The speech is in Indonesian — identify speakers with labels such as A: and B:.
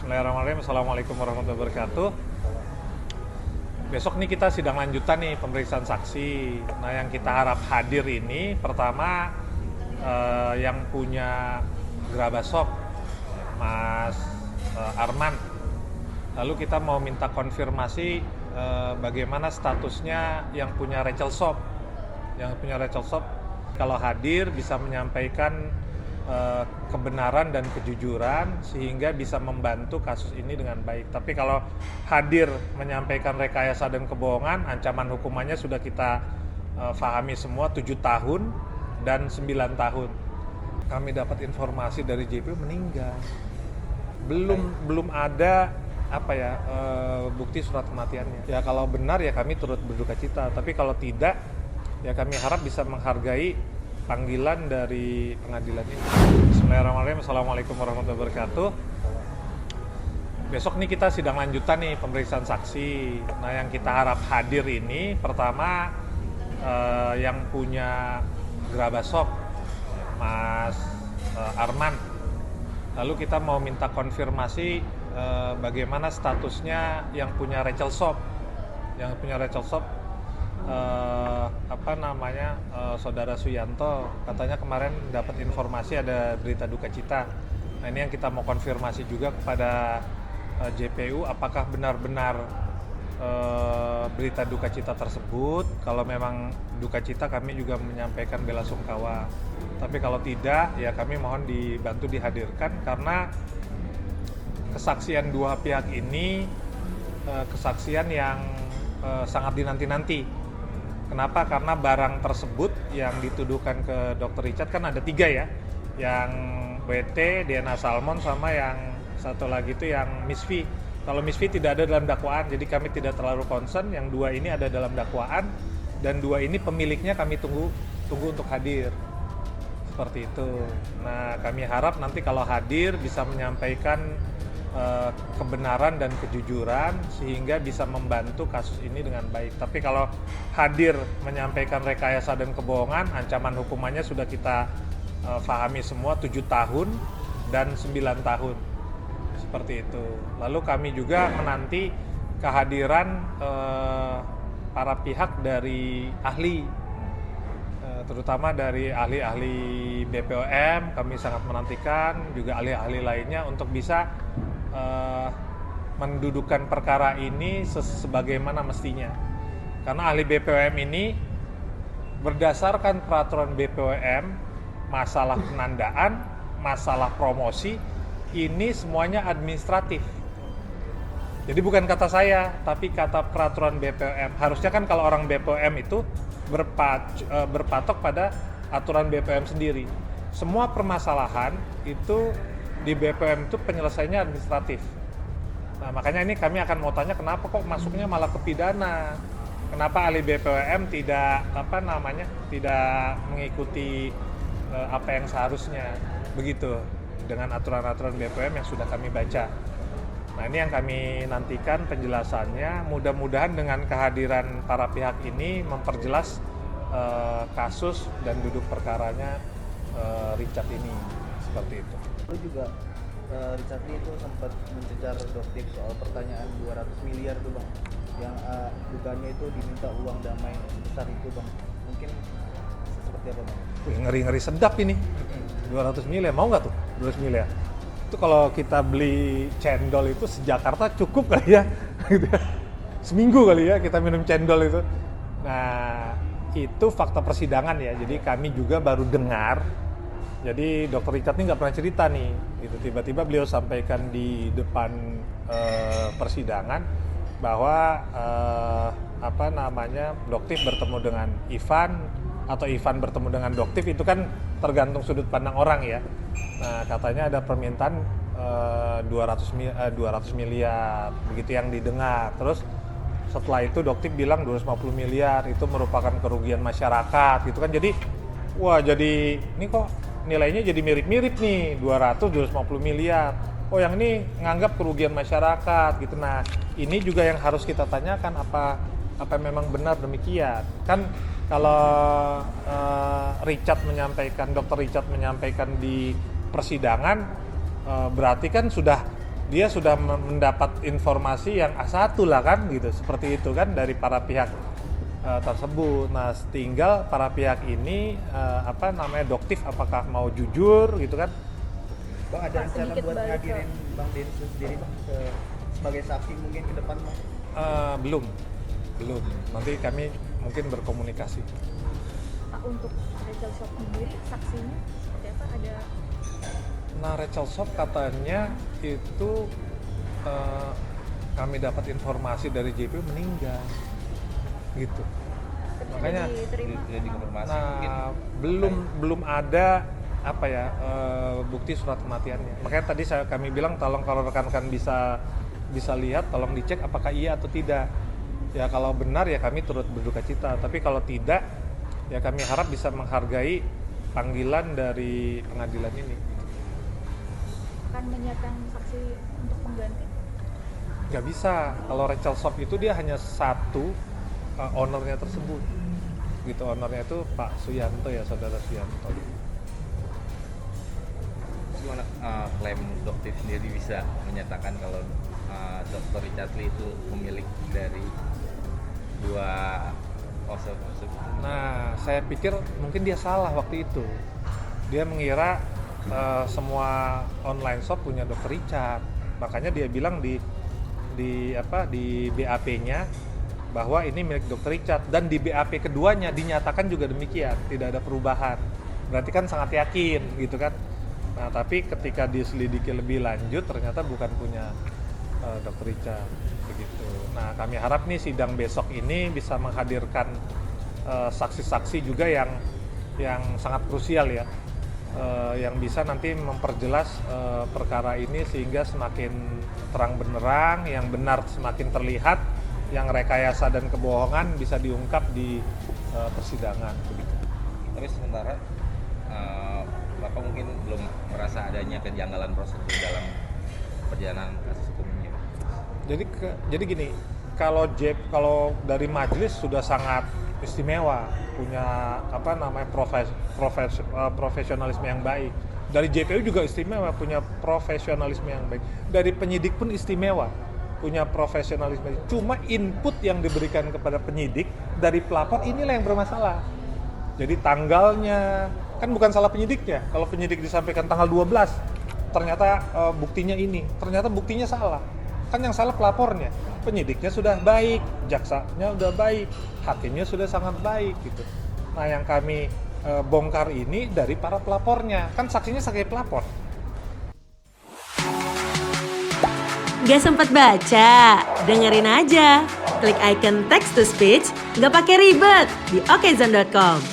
A: Bismillahirrahmanirrahim. Assalamualaikum warahmatullahi wabarakatuh. Besok nih kita sidang lanjutan nih pemeriksaan saksi. Nah, yang kita harap hadir ini pertama yang punya Grabashop, Mas Arman. Lalu kita mau minta konfirmasi bagaimana statusnya yang punya Rachel Shop. Yang punya Rachel Shop kalau hadir bisa menyampaikan kebenaran dan kejujuran sehingga bisa membantu kasus ini dengan baik. Tapi kalau hadir menyampaikan rekayasa dan kebohongan, ancaman hukumannya sudah kita fahami semua, 7 tahun dan 9 tahun. Kami dapat informasi dari JPU meninggal. Belum ada bukti surat kematiannya. Ya kalau benar ya kami turut berduka cita, tapi kalau tidak ya kami harap bisa menghargai panggilan dari pengadilan ini. Bismillahirrahmanirrahim. Assalamualaikum warahmatullahi wabarakatuh. Besok nih kita sidang lanjutan nih pemeriksaan saksi. Nah, yang kita harap hadir ini pertama yang punya Grabashop, Mas Arman. Lalu kita mau minta konfirmasi bagaimana statusnya yang punya Rachel Shop. Yang punya Rachel Shop Saudara Suyanto katanya kemarin dapat informasi ada berita duka cita. Nah, ini yang kita mau konfirmasi juga kepada JPU apakah benar-benar berita duka cita tersebut. Kalau memang duka cita kami juga menyampaikan bela sungkawa. Tapi kalau tidak ya kami mohon dibantu dihadirkan karena kesaksian dua pihak ini kesaksian yang sangat dinanti-nanti. Kenapa? Karena barang tersebut yang dituduhkan ke Dr. Richard kan ada 3 ya, yang WT, DNA Salmon, sama yang satu lagi itu yang Miss V. Kalau Miss V tidak ada dalam dakwaan, jadi kami tidak terlalu concern. Yang 2 ini ada dalam dakwaan, dan 2 ini pemiliknya kami tunggu untuk hadir. Seperti itu. Nah, kami harap nanti kalau hadir bisa menyampaikan kebenaran dan kejujuran sehingga bisa membantu kasus ini dengan baik. Tapi kalau hadir menyampaikan rekayasa dan kebohongan, ancaman hukumannya sudah kita fahami semua, 7 tahun dan 9 tahun. Seperti itu. Lalu kami juga menanti kehadiran para pihak dari ahli, terutama dari ahli-ahli BPOM. Kami sangat menantikan juga ahli-ahli lainnya untuk bisa mendudukan perkara ini sebagaimana mestinya. Karena ahli BPOM ini berdasarkan peraturan BPOM, masalah penandaan, masalah promosi, ini semuanya administratif. Jadi bukan kata saya, tapi kata peraturan BPOM. Harusnya kan kalau orang BPOM itu berpatok pada aturan BPOM sendiri. Semua permasalahan itu di BPOM itu penyelesaiannya administratif. Nah, makanya ini kami akan mau tanya kenapa kok masuknya malah ke pidana. Kenapa ahli BPOM tidak mengikuti apa yang seharusnya begitu dengan aturan-aturan BPOM yang sudah kami baca. Nah, ini yang kami nantikan penjelasannya. Mudah-mudahan dengan kehadiran para pihak ini memperjelas kasus dan duduk perkaranya Richard ini, seperti itu.
B: Lalu juga Richard Lee itu sempat mencecar Doktif soal pertanyaan 200 miliar tuh bang, yang dugaannya itu diminta uang damai besar itu bang. Mungkin seperti apa bang?
A: Wih, ngeri-ngeri sedap ini. 200 miliar, mau nggak tuh 200 miliar? Itu kalau kita beli cendol itu se-Jakarta cukup kali ya. Seminggu kali ya kita minum cendol itu. Nah, itu fakta persidangan ya, jadi kami juga baru dengar. Jadi Dr. Richard ini nggak pernah cerita nih, gitu. Tiba-tiba beliau sampaikan di depan persidangan bahwa Doktif bertemu dengan Ivan atau Ivan bertemu dengan Doktif, itu kan tergantung sudut pandang orang ya. Nah, katanya ada permintaan 200 miliar, begitu yang didengar. Terus setelah itu Doktif bilang 250 miliar itu merupakan kerugian masyarakat, gitu kan. Jadi ini kok nilainya jadi mirip-mirip nih, 250 miliar. Oh, yang ini nganggap kerugian masyarakat gitu. Nah, ini juga yang harus kita tanyakan, apa memang benar demikian. Kan kalau Dr. Richard menyampaikan di persidangan, berarti kan sudah dia sudah mendapat informasi yang A1 lah kan gitu, seperti itu kan dari para pihak tersebut. Nah, tinggal para pihak ini doktif apakah mau jujur gitu kan.
B: Bang, ada rencana
C: sedikit
B: buat
C: balik
B: ngadirin Bang Densus sendiri Bang sebagai saksi mungkin ke depan Bang?
A: Belum. Nanti kami mungkin berkomunikasi.
C: Pak, untuk Rachel Shop sendiri saksinya seperti apa? Ada
A: Nah, Rachel Shop katanya itu kami dapat informasi dari JP meninggal, gitu. Makanya,
C: diterima.
D: Tidak dikonfirmasi mungkin.
A: nah belum ada bukti surat kematiannya. Makanya tadi kami bilang tolong kalau rekan-rekan bisa lihat, tolong dicek apakah iya atau tidak. Ya kalau benar ya kami turut berduka cita. Tapi kalau tidak, ya kami harap bisa menghargai panggilan dari pengadilan ini.
C: Akan menyiapkan saksi untuk pengganti.
A: Nggak bisa. Kalau Rachel Shop itu dia hanya satu ownernya tersebut. Gitu, ownernya itu Pak Suyanto ya, saudara Suyanto.
D: Gimana klaim Doktif sendiri bisa menyatakan kalau Dr. Richard Lee itu pemilik dari dua ponsel tersebut?
A: Nah, saya pikir mungkin dia salah waktu itu. Dia mengira semua online shop punya Dr. Richard. Makanya dia bilang di BAP-nya bahwa ini milik Dr. Richard, dan di BAP keduanya dinyatakan juga demikian, tidak ada perubahan. Berarti kan sangat yakin gitu kan. Nah, tapi ketika diselidiki lebih lanjut ternyata bukan punya Dr. Richard begitu. Nah, kami harap nih sidang besok ini bisa menghadirkan saksi-saksi juga yang sangat krusial ya, yang bisa nanti memperjelas perkara ini sehingga semakin terang benderang, yang benar semakin terlihat, yang rekayasa dan kebohongan bisa diungkap di persidangan begitu.
D: Tapi sementara Bapak mungkin belum merasa adanya kejanggalan prosedur dalam perjalanan kasus hukum ini.
A: Jadi gini, kalau dari majelis sudah sangat istimewa, punya profesionalisme yang baik. Dari JPU juga istimewa, punya profesionalisme yang baik. Dari penyidik pun istimewa, punya profesionalisme. Cuma input yang diberikan kepada penyidik dari pelapor inilah yang bermasalah. Jadi tanggalnya kan bukan salah penyidiknya. Kalau penyidik disampaikan tanggal 12, ternyata buktinya ini, ternyata buktinya salah. Kan yang salah pelapornya. Penyidiknya sudah baik, jaksanya sudah baik, hakimnya sudah sangat baik gitu. Nah, yang kami bongkar ini dari para pelapornya. Kan saksinya saksi pelapor.
E: Gak sempat baca? Dengerin aja. Klik icon text to speech, gak pakai ribet di okezone.com.